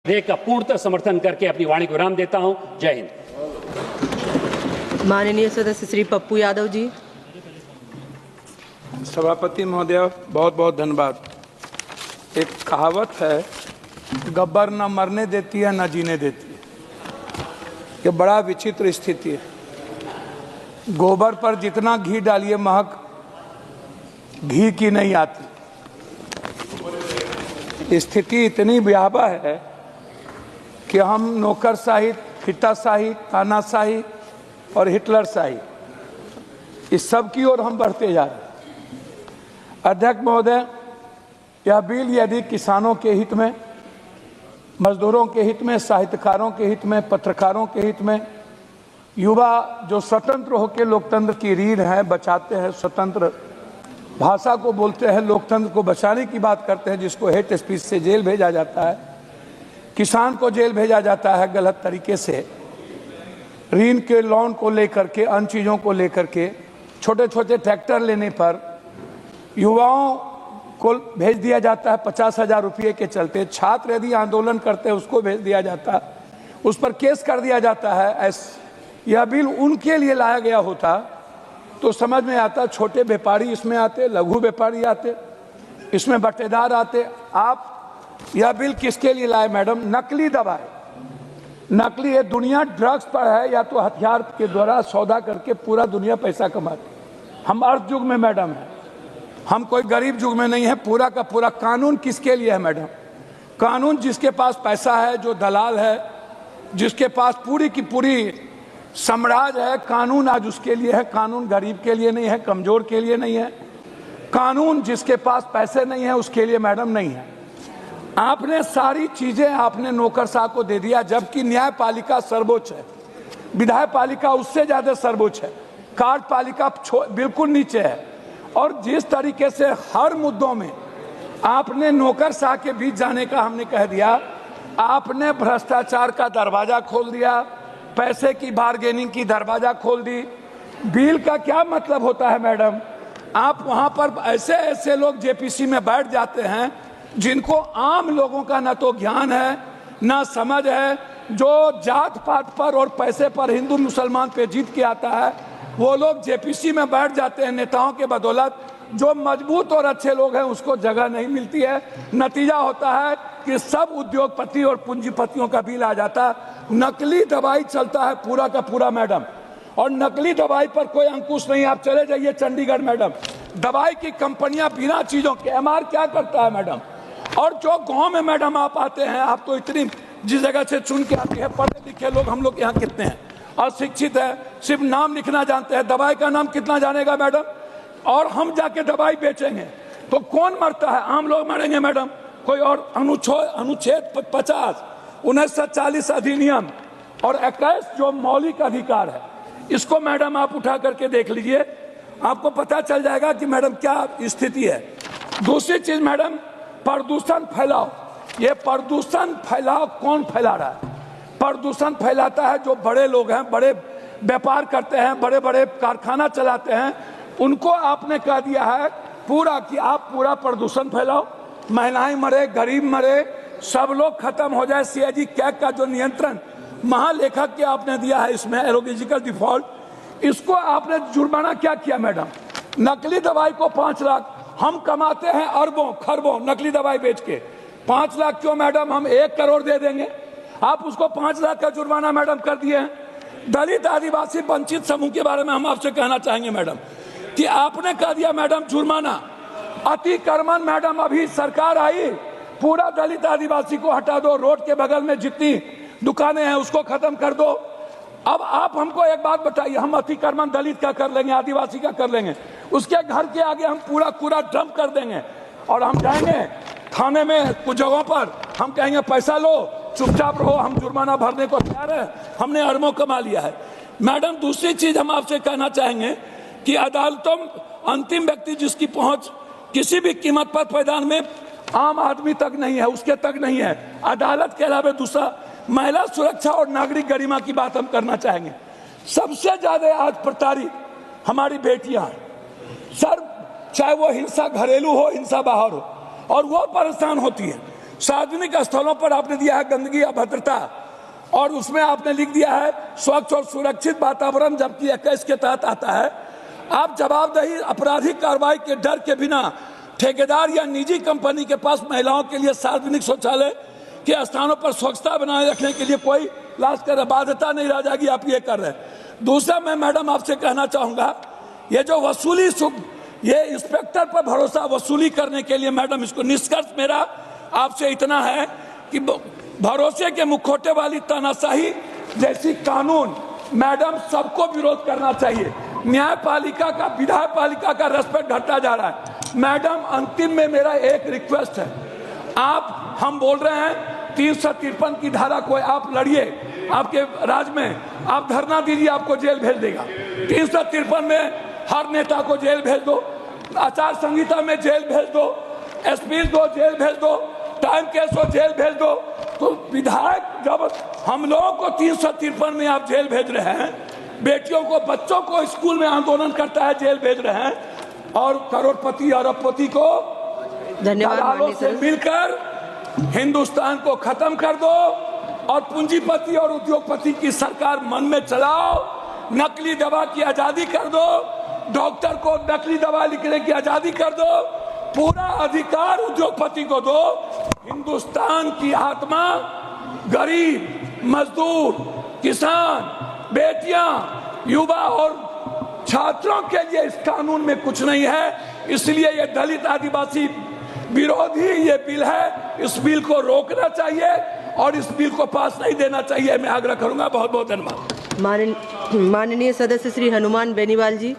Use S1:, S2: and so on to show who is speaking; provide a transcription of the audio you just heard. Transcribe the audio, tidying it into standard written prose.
S1: का पूर्णतः समर्थन करके अपनी वाणी को विराम देता हूं। जय हिंद।
S2: माननीय सदस्य श्री पप्पू यादव जी।
S3: सभापति महोदय, बहुत बहुत धन्यवाद। एक कहावत है, गब्बर न मरने देती है न जीने देती है। ये बड़ा विचित्र स्थिति है। गोबर पर जितना घी डालिए महक घी की नहीं आती। स्थिति इतनी भयावह है कि हम नौकरशाही, फिटाशाही, तानाशाही और हिटलरशाही, इस सब की ओर हम बढ़ते जा रहे हैं। अध्यक्ष महोदय, यह बिल यदि किसानों के हित में, मजदूरों के हित में, साहित्यकारों के हित में, पत्रकारों के हित में, युवा जो स्वतंत्र होकर लोकतंत्र की रीढ़ है बचाते हैं, स्वतंत्र भाषा को बोलते हैं, लोकतंत्र को बचाने की बात करते हैं, जिसको हेट स्पीच से जेल भेजा जाता है, किसान को जेल भेजा जाता है गलत तरीके से, ऋण के लोन को लेकर के, अन्य चीज़ों को लेकर के, छोटे छोटे ट्रैक्टर लेने पर युवाओं को भेज दिया जाता है 50,000 रुपये के चलते। छात्र यदि आंदोलन करते हैं उसको भेज दिया जाता है, उस पर केस कर दिया जाता है। यह बिल उनके लिए लाया गया होता तो समझ में आता, छोटे व्यापारी इसमें आते, लघु व्यापारी आते, इसमें बटेदार आते। आप यह बिल किसके लिए लाए मैडम? नकली दवाई, नकली है। दुनिया ड्रग्स पर है या तो हथियार के द्वारा सौदा करके पूरा दुनिया पैसा कमाती। हम अर्थ युग में मैडम है, हम कोई गरीब युग में नहीं है। पूरा का पूरा कानून किसके लिए है मैडम? कानून जिसके पास पैसा है, जो दलाल है, जिसके पास पूरी की पूरी साम्राज्य है, कानून आज उसके लिए है। कानून गरीब के लिए नहीं है, कमजोर के लिए नहीं है। कानून जिसके पास पैसे नहीं है उसके लिए मैडम नहीं है। आपने सारी चीजें आपने नौकरशाह को दे दिया, जबकि न्यायपालिका सर्वोच्च है, विधायपालिका उससे ज्यादा सर्वोच्च है, कार्यपालिका बिल्कुल नीचे है। और जिस तरीके से हर मुद्दों में आपने नौकरशाह के बीच जाने का हमने कह दिया, आपने भ्रष्टाचार का दरवाजा खोल दिया, पैसे की बार्गेनिंग की दरवाजा खोल दी। बिल का क्या मतलब होता है मैडम? आप वहां पर ऐसे ऐसे लोग जेपीसी में बैठ जाते हैं जिनको आम लोगों का ना तो ज्ञान है ना समझ है, जो जात पात पर और पैसे पर हिंदू मुसलमान पे जीत के आता है, वो लोग जेपीसी में बैठ जाते हैं नेताओं के बदौलत। जो मजबूत और अच्छे लोग हैं उसको जगह नहीं मिलती है। नतीजा होता है कि सब उद्योगपति और पूंजीपतियों का बिल आ जाता है। नकली दवाई चलता है पूरा का पूरा मैडम, और नकली दवाई पर कोई अंकुश नहीं। आप चले जाइए चंडीगढ़ मैडम, दवाई की कंपनियां बिना चीजों के, एमआर क्या करता है मैडम? और जो गांव में मैडम आप आते हैं, आप तो इतनी जिस जगह से चुन के आती है, पढ़े लिखे लोग हम लोग यहाँ कितने हैं, अशिक्षित है, सिर्फ नाम लिखना जानते हैं, दवाई का नाम कितना जानेगा मैडम? और हम जाके दवाई बेचेंगे तो कौन मरता है? आम लोग मरेंगे मैडम। कोई और अनुच्छेद 50, 1940 अधिनियम और 21 जो मौलिक अधिकार है, इसको मैडम आप उठा करके देख लीजिए, आपको पता चल जाएगा कि मैडम क्या स्थिति है। दूसरी चीज मैडम, प्रदूषण फैलाओ। ये प्रदूषण फैलाओ कौन फैला रहा है? प्रदूषण फैलाता है जो बड़े लोग हैं, बड़े व्यापार करते हैं, बड़े बड़े कारखाना चलाते हैं, उनको आपने कह दिया है पूरा कि आप पूरा प्रदूषण फैलाओ, महिलाएं मरे, गरीब मरे, सब लोग खत्म हो जाए। सीएजी कैग का जो नियंत्रण महालेखक के आपने दिया है, इसमें एरोलॉजिकल डिफॉल्ट, इसको आपने जुर्माना क्या किया मैडम? नकली दवाई को 5 लाख, हम कमाते हैं अरबों खरबों नकली दवाई बेच के। 5 लाख क्यों मैडम? हम 1 करोड़ दे देंगे, आप उसको 5 लाख का जुर्माना मैडम कर दिए हैं। दलित आदिवासी वंचित समूह के बारे में हम आपसे कहना चाहेंगे मैडम कि आपने कह दिया मैडम जुर्माना, अतिक्रमण मैडम, अभी सरकार आई, पूरा दलित आदिवासी को हटा दो, रोड के बगल में जितनी दुकानें हैं उसको खत्म कर दो। अब आप हमको एक बात बताइए, हम अतिक्रमण दलित का कर लेंगे, आदिवासी का कर लेंगे, उसके घर के आगे हम पूरा कूड़ा डंप कर देंगे और हम जाएंगे थाने में, कुछ जगहों पर हम कहेंगे पैसा लो, चुपचाप रहो, हम जुर्माना भरने को तैयार है, हमने अरबों कमा लिया है मैडम। दूसरी चीज हम आपसे कहना चाहेंगे कि अदालतों अंतिम व्यक्ति जिसकी पहुंच किसी भी कीमत पर पैदान में आम आदमी तक नहीं है, उसके तक नहीं है, अदालत के अलावा दूसरा महिला सुरक्षा और नागरिक गरिमा की बात हम करना चाहेंगे। सबसे ज्यादा आज प्रताड़ित हमारी बेटियां हैं सर, चाहे वो हिंसा घरेलू हो, हिंसा बाहर हो, और वो परेशान होती है। सार्वजनिक स्थलों पर आपने दिया है गंदगी अभद्रता, और उसमें आपने लिख दिया है स्वच्छ और सुरक्षित वातावरण, जबकि 21 के तहत आता है। आप जवाबदेही आपराधिक कार्रवाई के डर के बिना ठेकेदार या निजी कंपनी के पास महिलाओं के लिए सार्वजनिक शौचालय के स्थानों पर स्वच्छता बनाए रखने के लिए कोई लाश कर बाध्यता नहीं रह जाएगी, आप ये कर रहे हैं। दूसरा, मैं मैडम आपसे कहना चाहूंगा, ये जो वसूली, ये इंस्पेक्टर पर भरोसा वसूली करने के लिए मैडम, इसको निष्कर्ष मेरा आपसे इतना है कि भरोसे के मुखौटे वाली तानाशाही जैसी कानून मैडम सबको विरोध करना चाहिए। न्यायपालिका का, विधायपालिका का रेस्पेक्ट घटता जा रहा है। मैडम, अंतिम में मेरा एक रिक्वेस्ट है, हम बोल रहे हैं 353 की धारा को आप लड़िए, आपके राज्य में आप धरना दीजिए, आपको जेल भेज देगा। 353 में हर नेता को जेल भेज दो, आचार संहिता में जेल भेज दो, एसपी दो जेल भेज दो, टाइम केस हो जेल भेज दो। तो विधायक, जब हम लोगों को 353 में आप जेल भेज रहे हैं, बेटियों को, बच्चों को स्कूल में आंदोलन करता है जेल भेज रहे हैं, और करोड़पति अरबपति को दलालों से मिलकर हिंदुस्तान को खत्म कर दो, और पूंजीपति और उद्योगपति की सरकार मन में चलाओ। नकली दवा की आजादी कर दो, डॉक्टर को नकली दवा लिखने की आजादी कर दो, पूरा अधिकार उद्योगपति को दो। हिंदुस्तान की आत्मा गरीब, मजदूर, किसान, बेटियां, युवा और छात्रों के लिए इस कानून में कुछ नहीं है। इसलिए ये दलित आदिवासी विरोधी ये बिल है, इस बिल को रोकना चाहिए और इस बिल को पास नहीं देना चाहिए, मैं आग्रह करूंगा। बहुत बहुत धन्यवाद।
S2: माननीय सदस्य श्री हनुमान बेनीवाल जी।